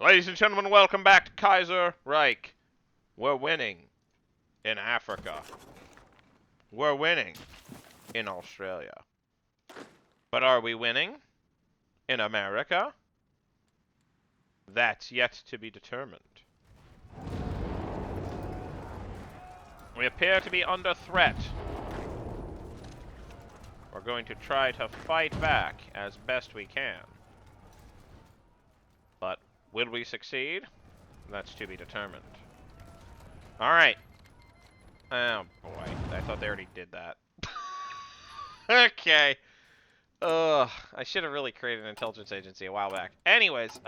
Ladies and gentlemen, welcome back to Kaiserreich. We're winning in Africa. We're winning in Australia. But are we winning in America? That's yet to be determined. We appear to be under threat. We're going to try to fight back as best we can. But will we succeed? That's to be determined. Alright. Oh boy, I thought they already did that. Okay. Ugh, I should have really created an intelligence agency a while back. Anyways,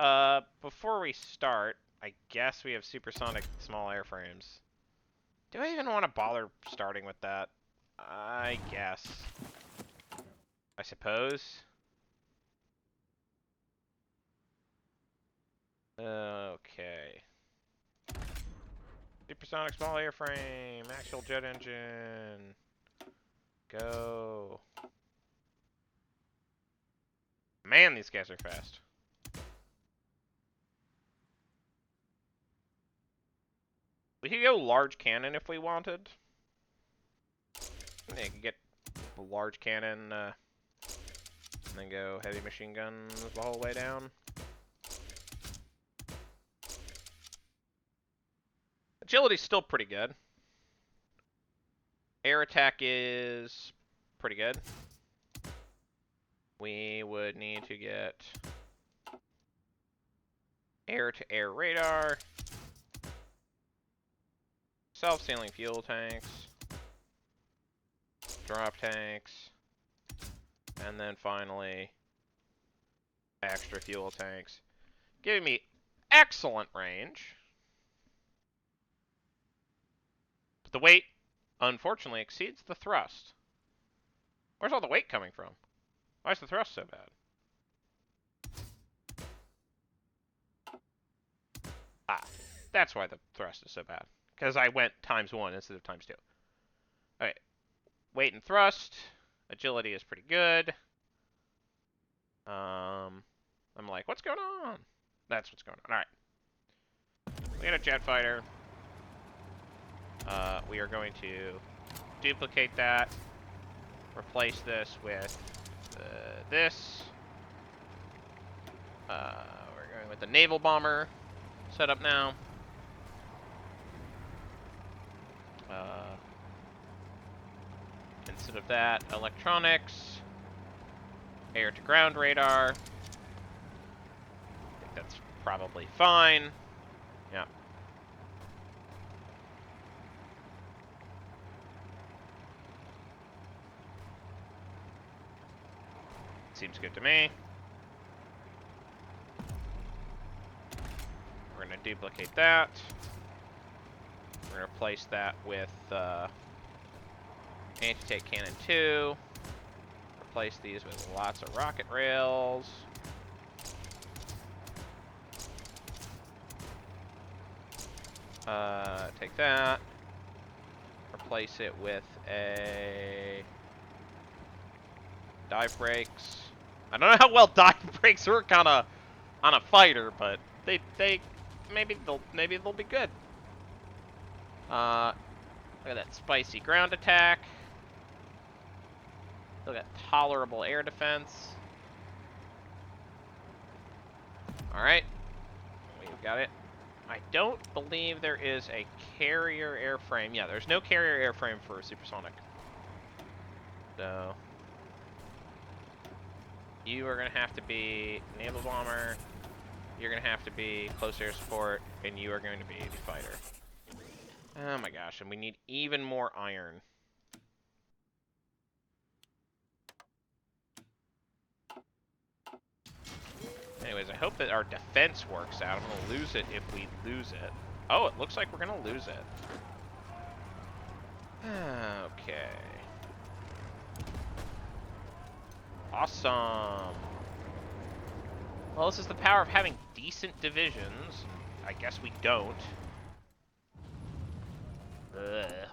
before we start, I guess we have supersonic small airframes. Do I even want to bother starting with that? I guess. I suppose. Okay. Supersonic small airframe, axial jet engine. Go. Man, these guys are fast. We could go large cannon if we wanted. Yeah, you could get a large cannon, and then go heavy machine guns the whole way down. Agility's still pretty good. Air attack is pretty good. We would need to get air-to-air radar, self-sealing fuel tanks, drop tanks, and then finally extra fuel tanks, giving me excellent range. But the weight, unfortunately, exceeds the thrust. Where's all the weight coming from? Why is the thrust so bad? Ah, that's why the thrust is so bad. Because I went ×1 instead of ×2. Okay, weight and thrust. Agility is pretty good. I'm like, what's going on? That's what's going on. Alright. We got a jet fighter. We are going to duplicate that. Replace this with this. We're going with the naval bomber setup now. Instead of that, electronics, air-to-ground radar. I think that's probably fine. Yeah. Seems good to me. We're going to duplicate that. We're going to replace that with anti-tank cannon 2. Replace these with lots of rocket rails. Take that. Replace it with a dive brakes. I don't know how well dive brakes work on a fighter, but they maybe they'll be good. Look at that spicy ground attack. Still got tolerable air defense. All right, we've got it. I don't believe there is a carrier airframe. Yeah, there's no carrier airframe for supersonic. So you are going to have to be naval bomber, you're going to have to be close air support, and you are going to be the fighter. Oh my gosh, and we need even more iron. Anyways, I hope that our defense works out. I'm going to lose it if we lose it. Oh, it looks like we're going to lose it. Okay. Awesome. Well, this is the power of having decent divisions. I guess we don't. Ugh.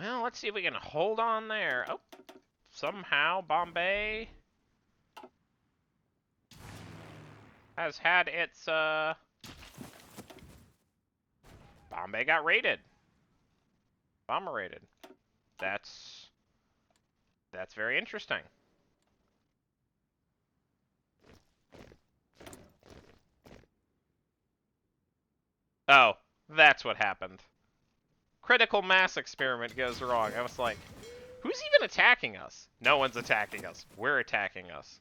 Well, let's see if we can hold on there. Oh, somehow Bombay has had its, Bombay got raided. Bomber raided. That's very interesting. Oh, that's what happened. Critical mass experiment goes wrong. I was like, who's even attacking us? No one's attacking us. We're attacking us.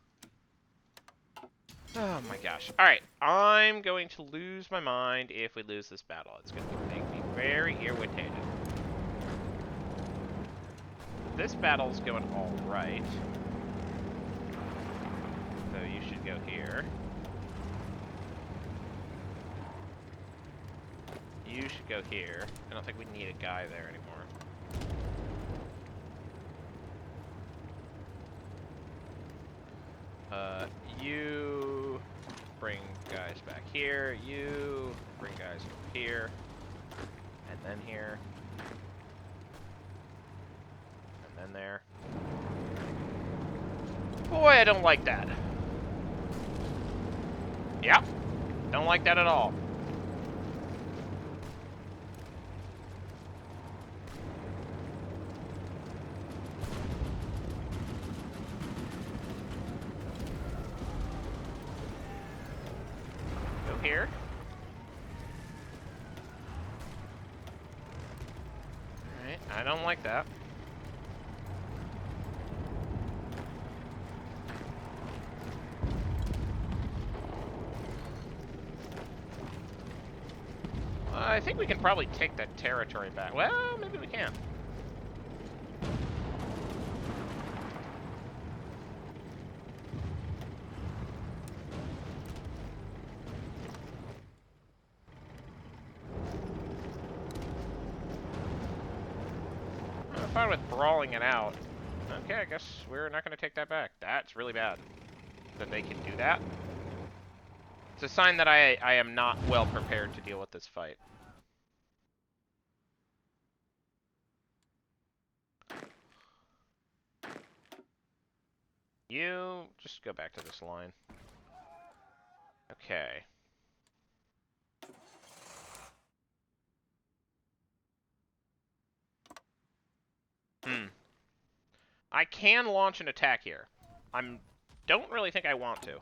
Oh my gosh. Alright, I'm going to lose my mind if we lose this battle. It's going to make me very irritated. This battle's going alright. So you should go here. You should go here. I don't think we need a guy there anymore. You bring guys back here. You bring guys over here. And then here. And then there. Boy, I don't like that. Yep. Don't like that at all. Here. Alright, I don't like that. I think we can probably take that territory back. Well, maybe we can. Fine with brawling it out. Okay, I guess we're not going to take that back. That's really bad. That they can do that. It's a sign that I am not well prepared to deal with this fight. You just go back to this line. Okay. I can launch an attack here. Don't really think I want to.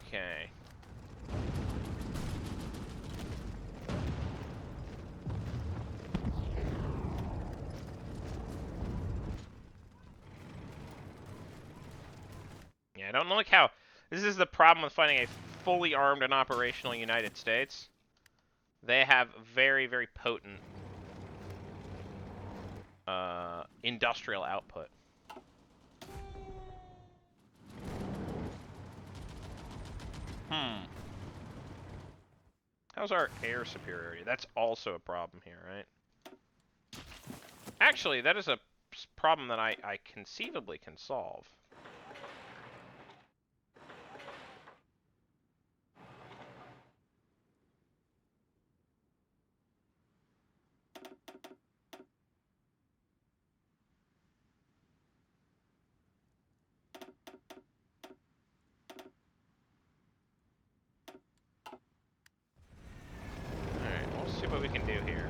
Okay. Yeah, I don't like how... This is the problem with fighting a fully armed and operational United States. They have very, very potent industrial output. How's our air superiority? That's also a problem here, right? Actually, that is a problem that I conceivably can solve. See what we can do here.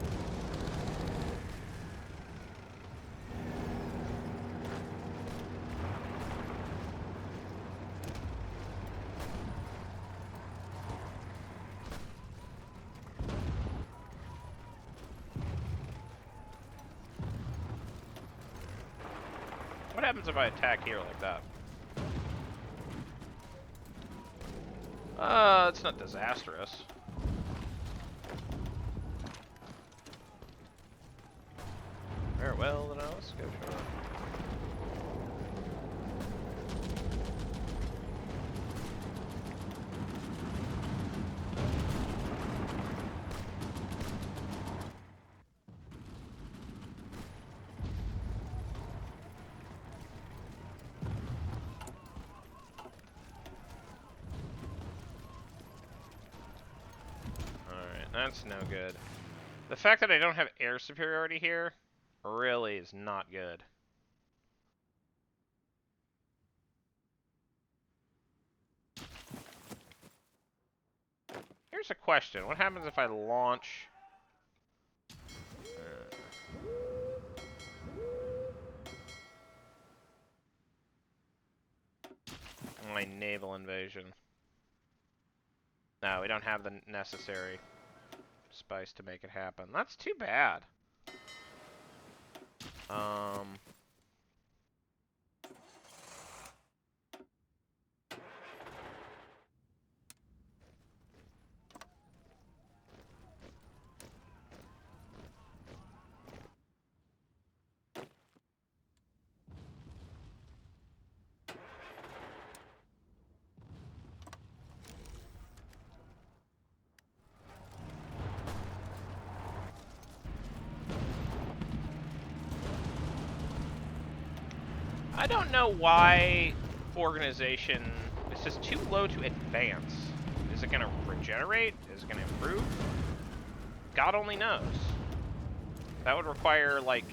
What happens if I attack here like that? It's not disastrous. Very well, then let's go for it. That's no good. The fact that I don't have air superiority here really is not good. Here's a question. What happens if I launch... my naval invasion? No, we don't have the necessary spice to make it happen. That's too bad. I don't know why organization... This is too low to advance. Is it going to regenerate? Is it going to improve? God only knows. That would require, like,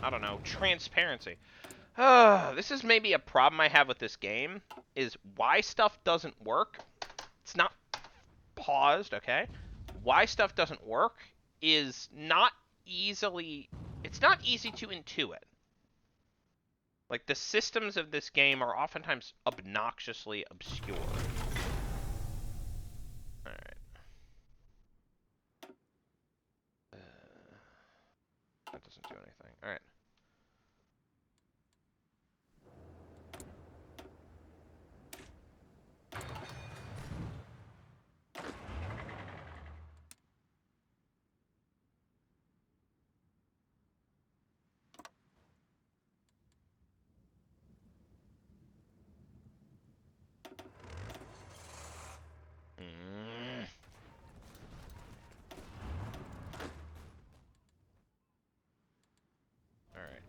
I don't know, transparency. This is maybe a problem I have with this game, is why stuff doesn't work. It's not paused, okay? Why stuff doesn't work is not easily... It's not easy to intuit. Like, the systems of this game are oftentimes obnoxiously obscure. Alright. That doesn't do anything. Alright.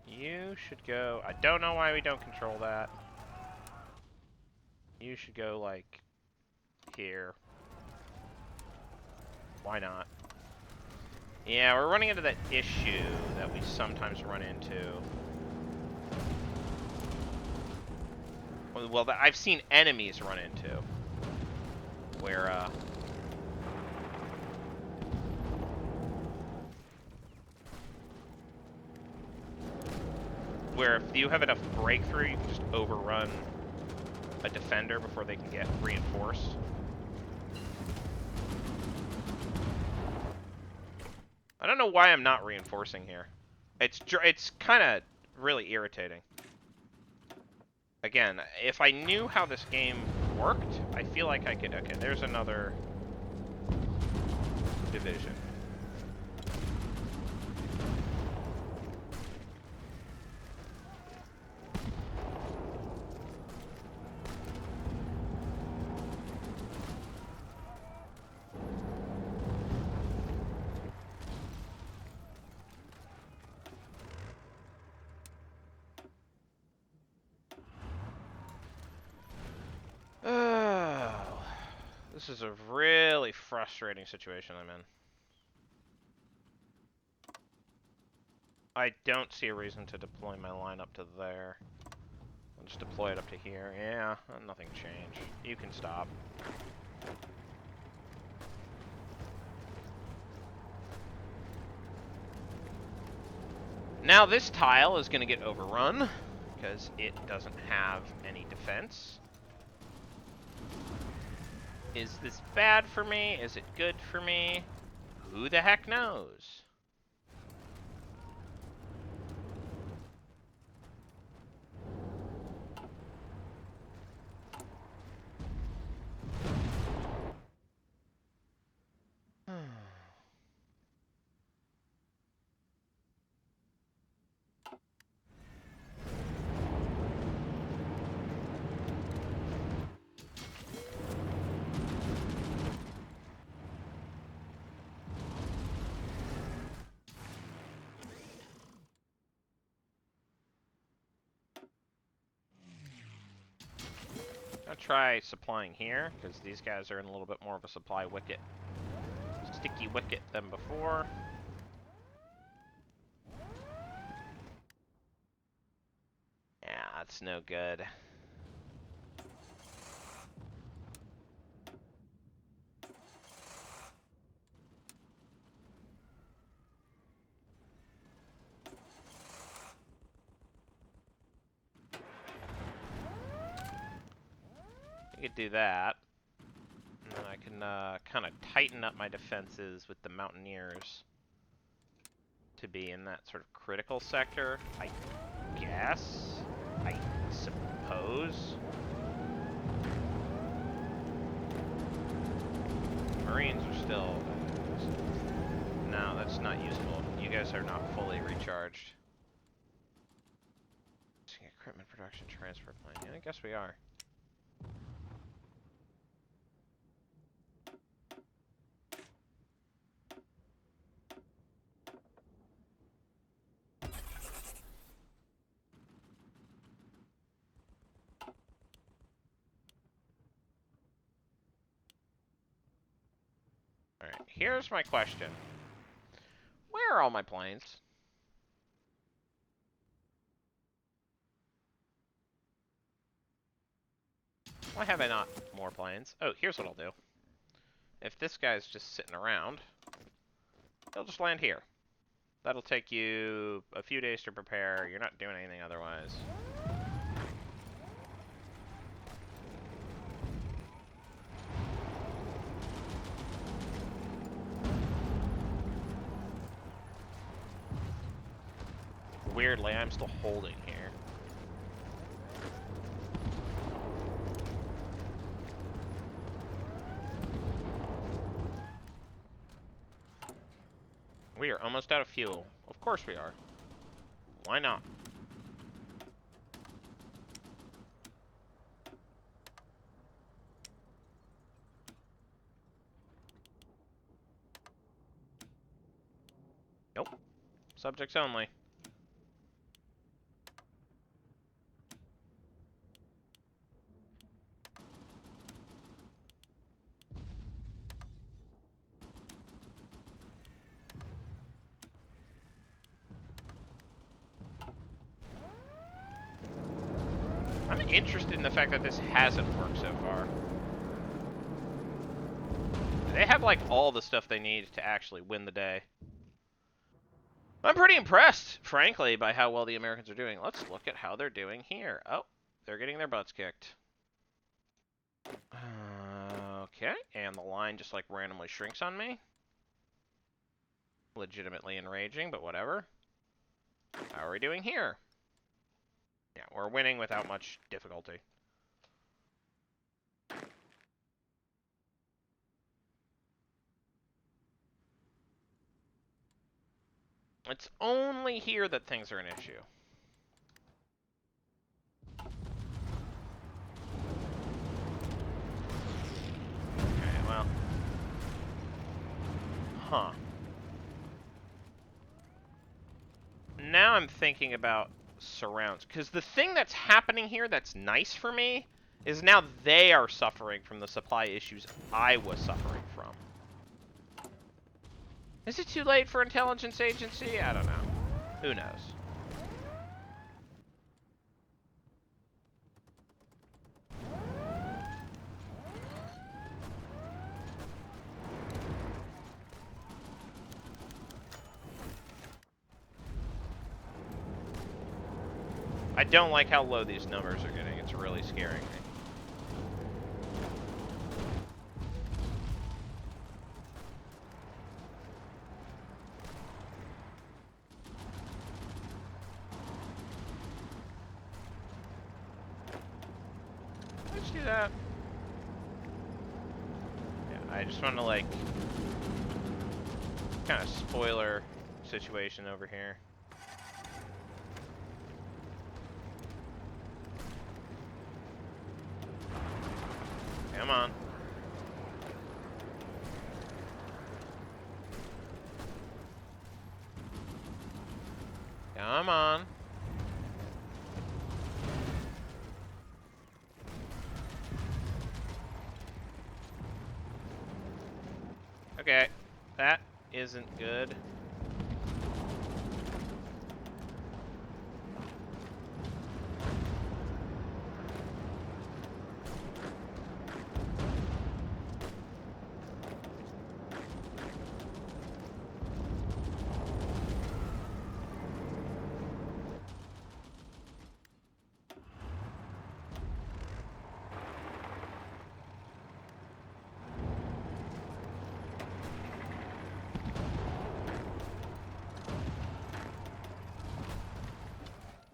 You should go... I don't know why we don't control that. You should go, like, here. Why not? Yeah, we're running into that issue that we sometimes run into. Well, that I've seen enemies run into. Where if you have enough breakthrough, you can just overrun a defender before they can get reinforced. I don't know why I'm not reinforcing here. It's kind of really irritating. Again, if I knew how this game worked, I feel like I could... Okay, there's another division. This is a really frustrating situation I'm in. I don't see a reason to deploy my line up to there. I'll just deploy it up to here. Yeah, nothing changed. You can stop. Now this tile is going to get overrun because it doesn't have any defense. Is this bad for me? Is it good for me? Who the heck knows? I'll try supplying here, because these guys are in a little bit more of a supply wicket. sticky wicket than before. Yeah, that's no good. I could do that. And then I can kind of tighten up my defenses with the Mountaineers to be in that sort of critical sector, I guess? I suppose? Marines are still... No, that's not useful. You guys are not fully recharged. Equipment production transfer plan. Yeah, I guess we are. Alright, here's my question. Where are all my planes? Why have I not more planes? Oh, here's what I'll do. If this guy's just sitting around, he'll just land here. That'll take you a few days to prepare. You're not doing anything otherwise. Weirdly, I'm still holding here. We are almost out of fuel. Of course we are. Why not? Nope. Subjects only. I'm interested in the fact that this hasn't worked so far. They have, like, all the stuff they need to actually win the day. I'm pretty impressed, frankly, by how well the Americans are doing. Let's look at how they're doing here. Oh, they're getting their butts kicked. Okay, and the line just, like, randomly shrinks on me. Legitimately enraging, but whatever. How are we doing here? Yeah, we're winning without much difficulty. It's only here that things are an issue. Okay, well. Huh. Now I'm thinking about surrounds. Because the thing that's happening here that's nice for me is now they are suffering from the supply issues I was suffering from. Is it too late for intelligence agency? I don't know. Who knows? I don't like how low these numbers are getting. It's really scaring me. Let's do that. Yeah, I just want to, like, kind of spoiler situation over here. Come on. Come on. Okay. That isn't good.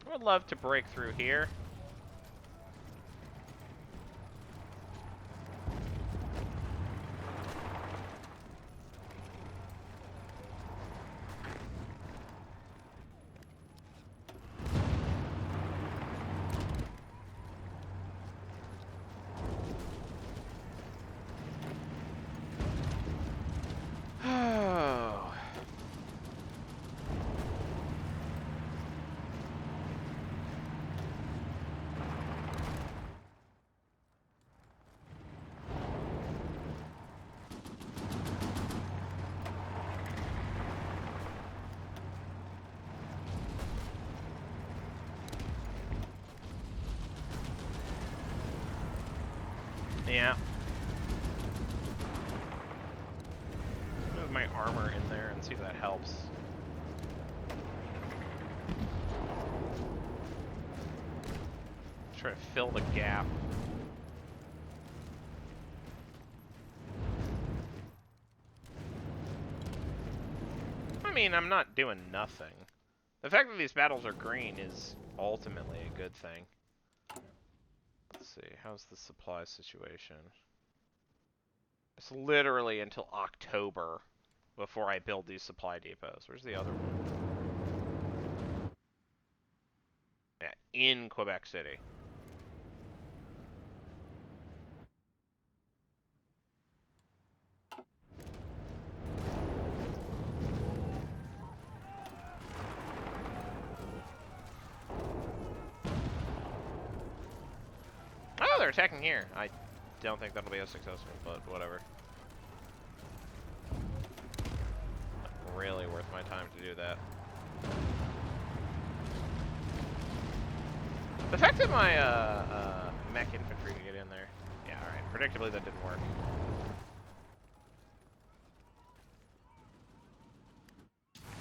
I would love to break through here. Oh. Yeah. Move my armor in there and see if that helps. Try to fill the gap. I mean, I'm not doing nothing. The fact that these battles are green is ultimately a good thing. Let's see, how's the supply situation? It's literally until October before I build these supply depots. Where's the other one? Yeah, in Quebec City. Oh, they're attacking here. I don't think that'll be as successful, but whatever. Not really worth my time to do that. The fact that my mech infantry can get in there. Yeah, alright. Predictably, that didn't work.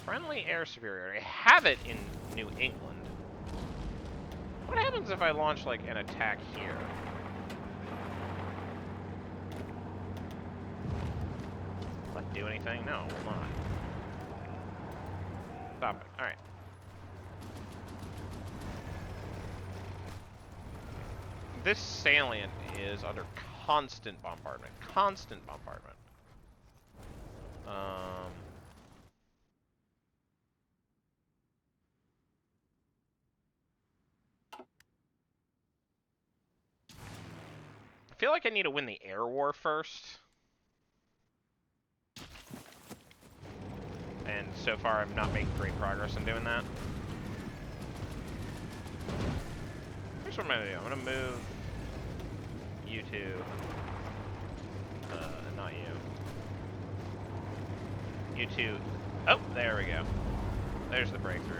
Friendly air superiority. I have it in New England. What happens if I launch, like, an attack here? Will that do anything? No, it will not. Stop it. Alright. This salient is under constant bombardment. Constant bombardment. I feel like I need to win the air war first. And so far, I'm not making great progress in doing that. Here's what I'm going to do. I'm going to move you two. Not you. You two. Oh, there we go. There's the breakthrough.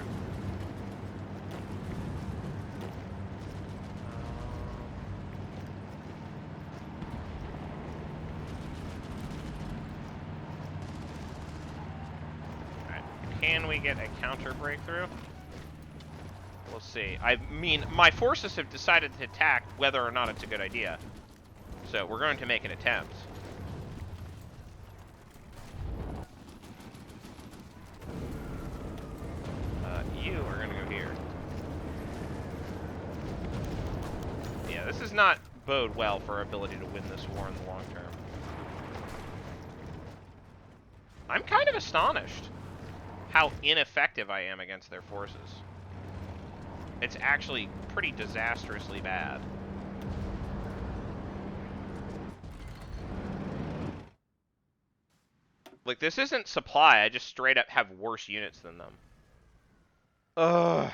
Alright. Can we get a counter breakthrough? We'll see. I mean, my forces have decided to attack whether or not it's a good idea. So we're going to make an attempt. You are going to go here. Yeah, this does not bode well for our ability to win this war in the long term. I'm kind of astonished how ineffective I am against their forces. It's actually pretty disastrously bad. Like, this isn't supply, I just straight up have worse units than them. Ugh.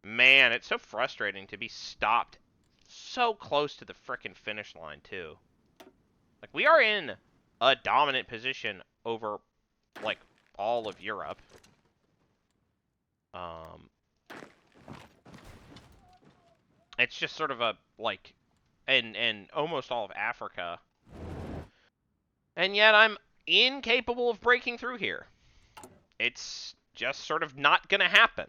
Man, it's so frustrating to be stopped so close to the frickin' finish line, too. Like, we are in a dominant position over, like, all of Europe. It's just sort of a, like, and almost all of Africa. And yet I'm incapable of breaking through here. It's just sort of not gonna happen.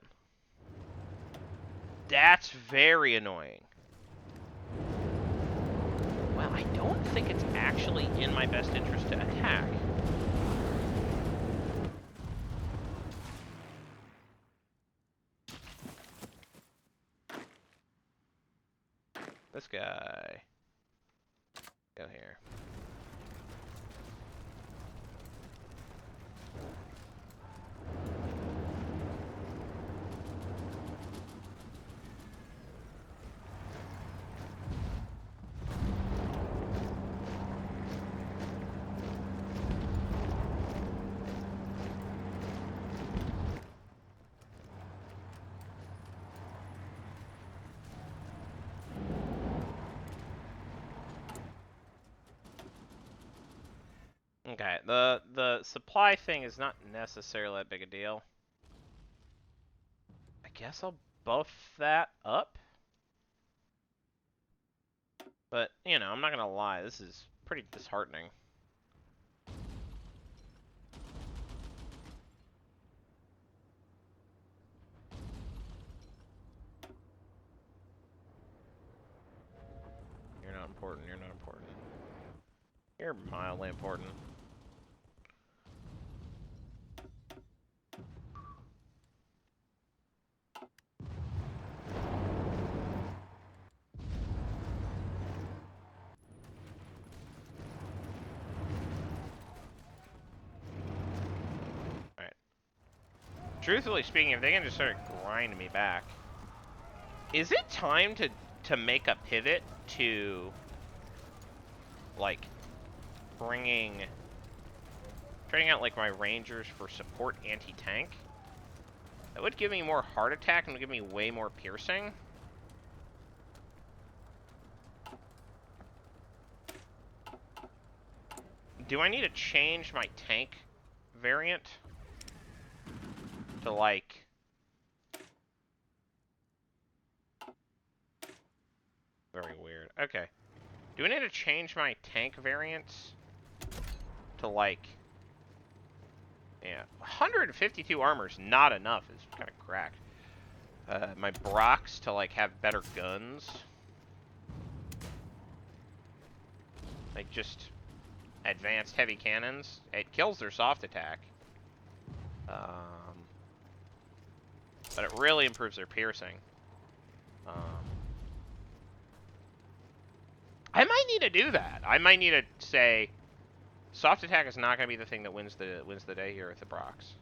That's very annoying. Well, I don't think it's actually in my best interest to attack. This guy. Go here. Okay, the supply thing is not necessarily that big a deal. I guess I'll buff that up. But, you know, I'm not gonna lie, this is pretty disheartening. You're not important, you're not important. You're mildly important. Alright. Truthfully speaking, if they can just sort of grind me back. Is it time to make a pivot to, like, trading out, like, my rangers for support anti-tank? That would give me more heart attack and would give me way more piercing. Do I need to change my tank variant to, like... Very weird. Okay. Do I need to change my tank variants to, like... Yeah, 152 armor is not enough. It's kind of cracked. My Brocs to, like, have better guns. Like, just advanced heavy cannons. It kills their soft attack. But it really improves their piercing. I might need to do that. I might need to say, soft attack is not going to be the thing that wins the day here with the Brocs.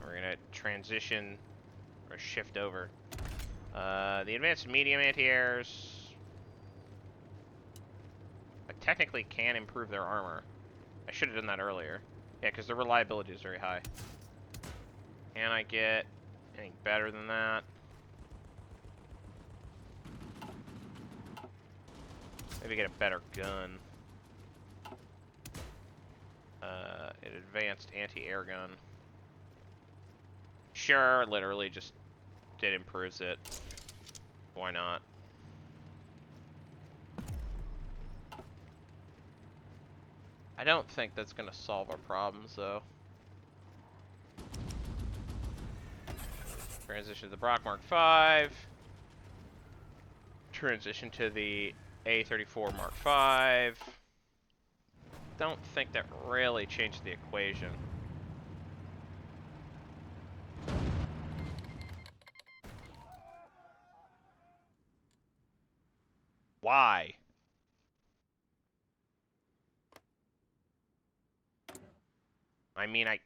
We're going to transition or shift over. The advanced medium anti-airs technically can improve their armor. I should have done that earlier. Yeah, because their reliability is very high. Can I get anything better than that? Maybe get a better gun. An advanced anti-air gun. Sure, literally just it improves it. Why not? I don't think that's gonna solve our problems, though. Transition to the Brock Mark V. Transition to the A34 Mark V. Don't think that really changed the equation. Why? I mean, I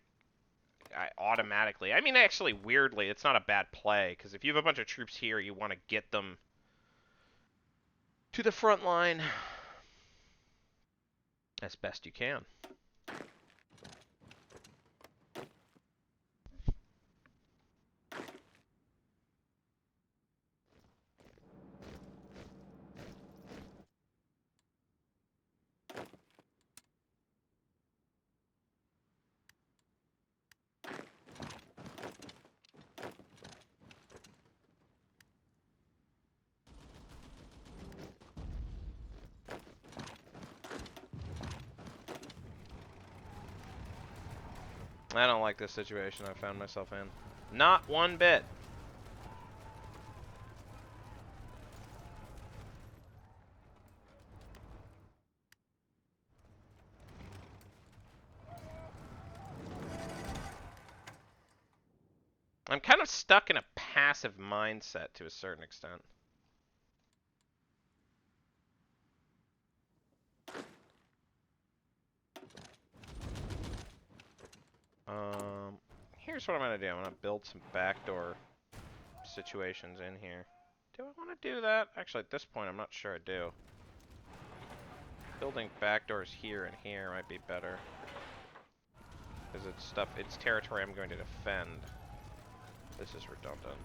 automatically... I mean, actually, weirdly, it's not a bad play, because if you have a bunch of troops here, you want to get them to the front line as best you can. I don't like this situation I found myself in. Not one bit. I'm kind of stuck in a passive mindset to a certain extent. Here's what I'm gonna do. I'm gonna build some backdoor situations in here. Do I want to do that? Actually, at this point, I'm not sure I do. Building backdoors here and here might be better. Because it's territory I'm going to defend. This is redundant.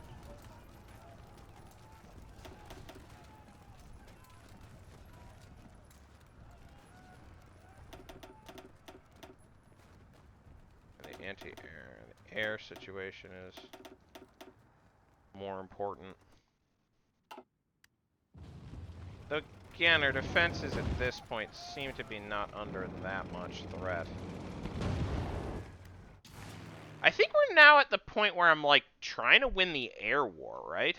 The anti-air, the air situation is more important. Though, again, our defenses at this point seem to be not under that much threat. I think we're now at the point where I'm, like, trying to win the air war, right?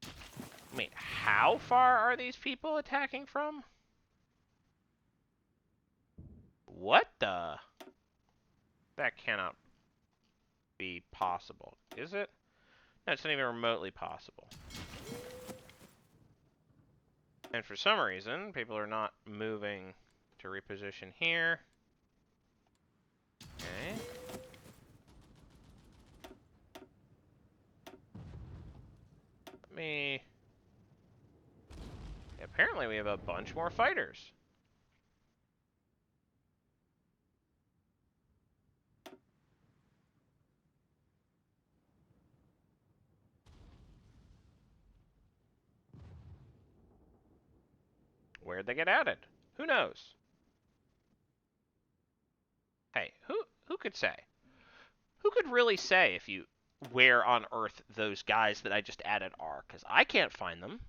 I mean, how far are these people attacking from? What the? That cannot be possible, is it? No, it's not even remotely possible. And for some reason, people are not moving to reposition here. Okay. Let me... Apparently we have a bunch more fighters. Where'd they get added? Who knows? Hey, who could say? Who could really say if you where on earth those guys that I just added are? Because I can't find them.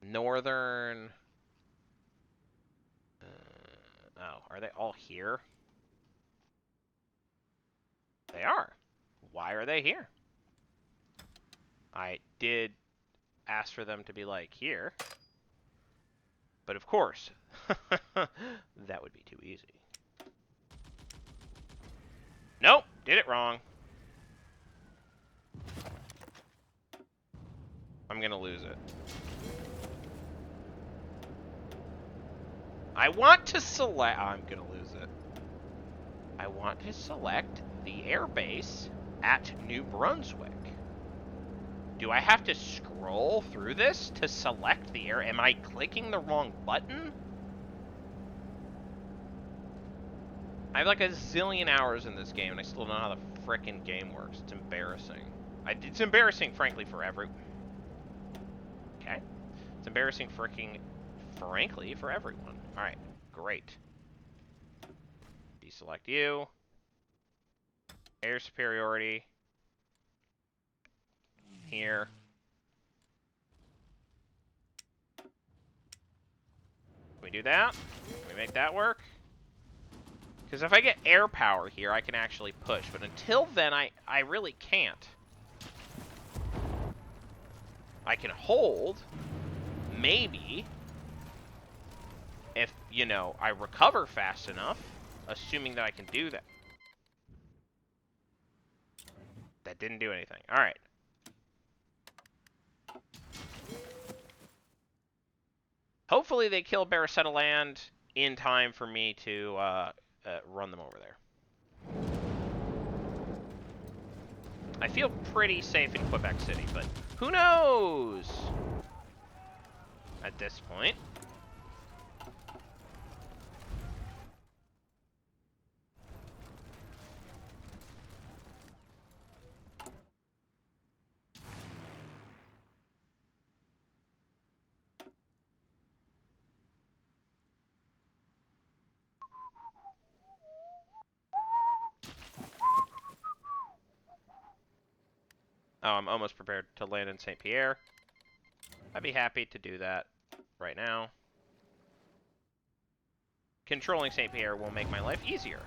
Northern... oh, are they all here? They are. Why are they here? I did ask for them to be, like, here. But of course, that would be too easy. Nope, did it wrong. I'm gonna lose it. I want to select... I'm gonna lose it. I want to select the airbase at New Brunswick. Do I have to scroll through this to select the air? Am I clicking the wrong button? I have like a zillion hours in this game, and I still don't know how the frickin' game works. It's embarrassing. It's embarrassing, frankly, for everyone. Okay. It's embarrassing, frankly, for everyone. Alright, great. Deselect you. Air superiority. Here. Can we do that? Can we make that work? Because if I get air power here, I can actually push. But until then, I really can't. I can hold. Maybe. If, you know, I recover fast enough. Assuming that I can do that. That didn't do anything. Alright. Hopefully they kill Baracetta Land in time for me to run them over there. I feel pretty safe in Quebec City, but who knows at this point. Oh, I'm almost prepared to land in St. Pierre. I'd be happy to do that right now. Controlling St. Pierre will make my life easier.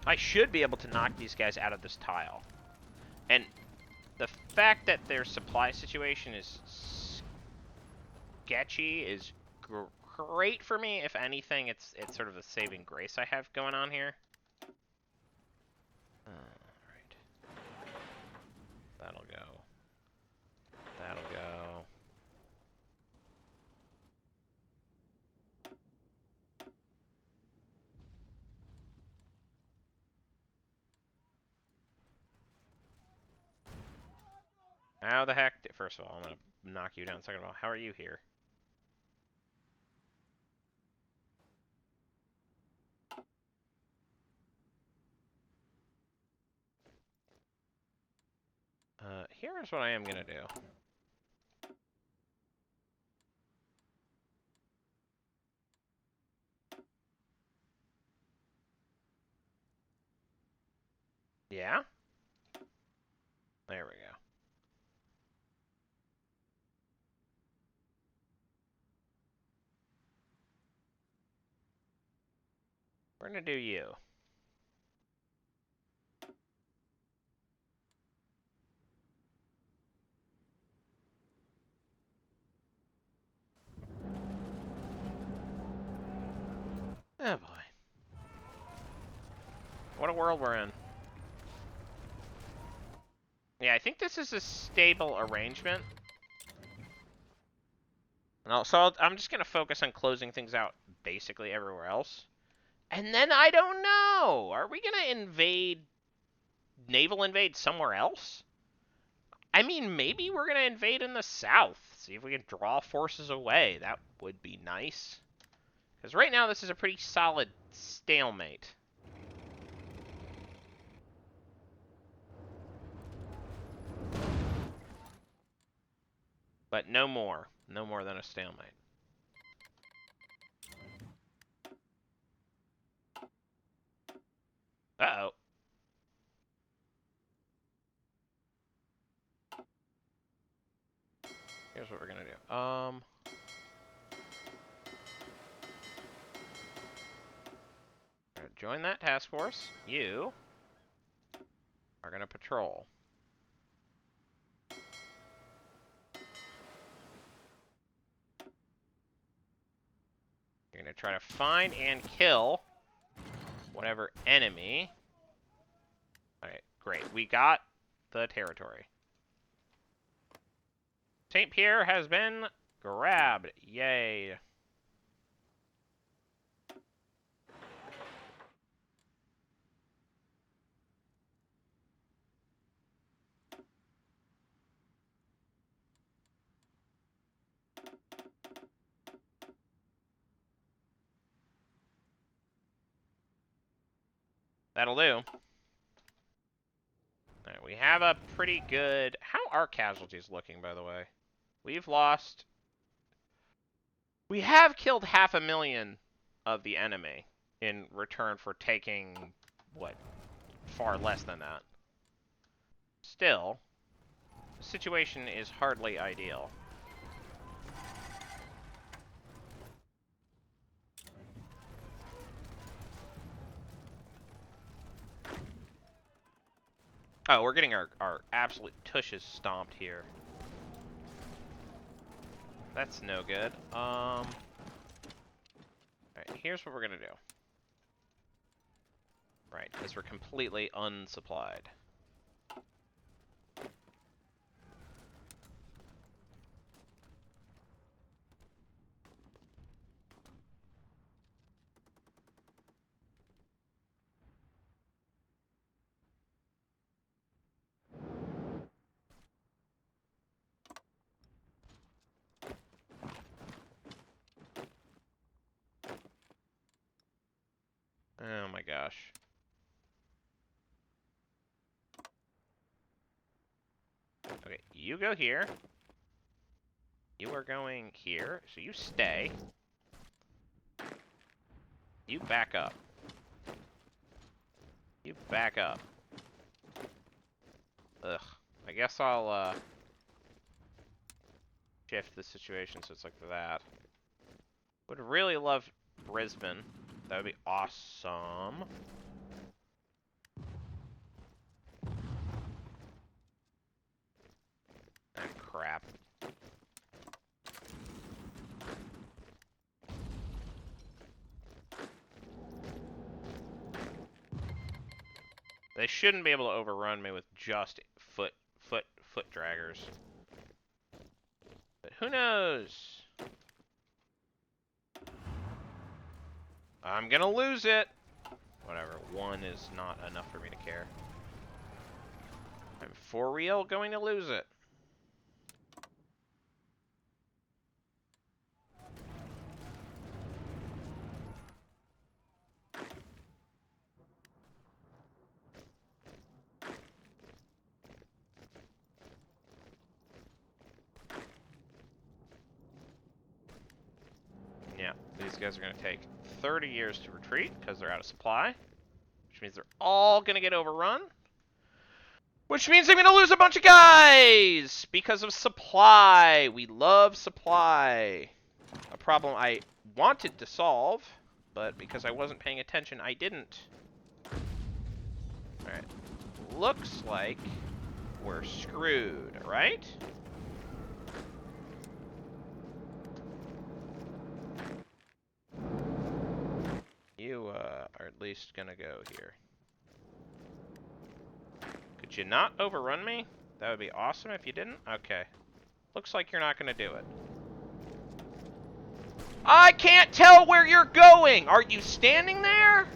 I should be able to knock these guys out of this tile. And the fact that their supply situation is sketchy is great for me. If anything, it's sort of a saving grace I have going on here. Alright. That'll go. That'll go. How the heck? First of all, I'm going to knock you down. Second of all, how are you here? Here's what I am going to do. Yeah? There we go. We're going to do you. Oh boy. What a world we're in. Yeah, I think this is a stable arrangement. And so I'm just going to focus on closing things out basically everywhere else. And then I don't know. Are we going to naval invade somewhere else? I mean, maybe we're going to invade in the south. See if we can draw forces away. That would be nice. Because right now this is a pretty solid stalemate. But no more. No more than a stalemate. Uh-oh. Here's what we're going to do. Join that task force. You are going to patrol. You're going to try to find and kill whatever enemy. Alright, great. We got the territory. St. Pierre has been grabbed. Yay. That'll do. Alright, we have a pretty good... How are casualties looking, by the way? We've lost... We have killed 500,000 of the enemy in return for taking, what, far less than that. Still, the situation is hardly ideal. Oh, we're getting our absolute tushes stomped here. That's no good. Alright, here's what we're gonna do. Right, because we're completely unsupplied. Oh my gosh. Okay, you go here. You are going here, so you stay. You back up. You back up. Ugh. I guess I'll, shift the situation so it's like that. Would really love Brisbane. That would be awesome. Ah, crap. They shouldn't be able to overrun me with just foot draggers. But who knows? I'm gonna lose it. Whatever, 1 is not enough for me to care. I'm for real going to lose it. Yeah, these guys are going to take 30 years to retreat because they're out of supply. Which means they're all going to get overrun. Which means I'm going to lose a bunch of guys because of supply. We love supply. A problem I wanted to solve, but because I wasn't paying attention, I didn't. Alright. Looks like we're screwed, right? You are at least gonna go here. Could you not overrun me? That would be awesome if you didn't. Okay. Looks like you're not gonna do it. I can't tell where you're going! Are you standing there?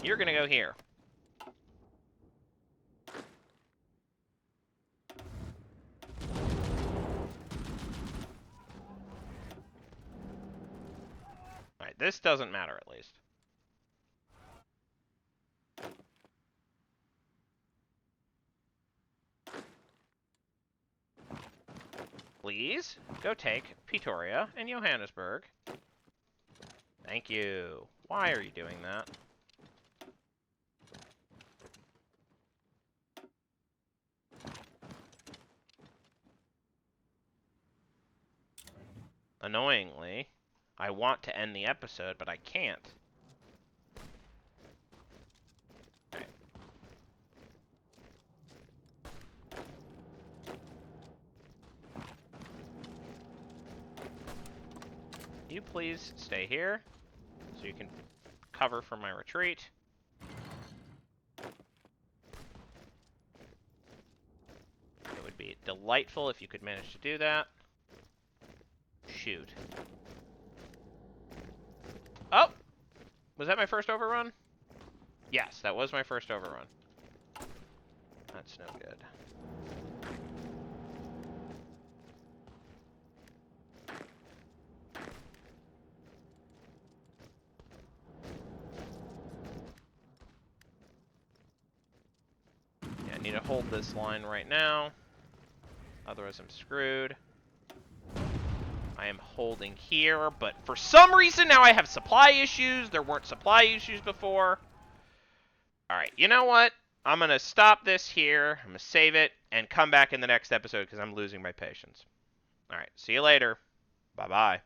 You're gonna go here. Alright, this doesn't matter at least. Please, go take Pretoria and Johannesburg. Thank you. Why are you doing that? Annoyingly, I want to end the episode, but I can't. Right. You please stay here so you can cover for my retreat. It would be delightful if you could manage to do that. Shoot. Oh! Was that my first overrun? Yes, that was my first overrun. That's no good. Yeah, I need to hold this line right now. Otherwise I'm screwed. I am holding here, but for some reason now I have supply issues. There weren't supply issues before. Alright, you know what? I'm going to stop this here. I'm going to save it and come back in the next episode because I'm losing my patience. Alright, see you later. Bye-bye.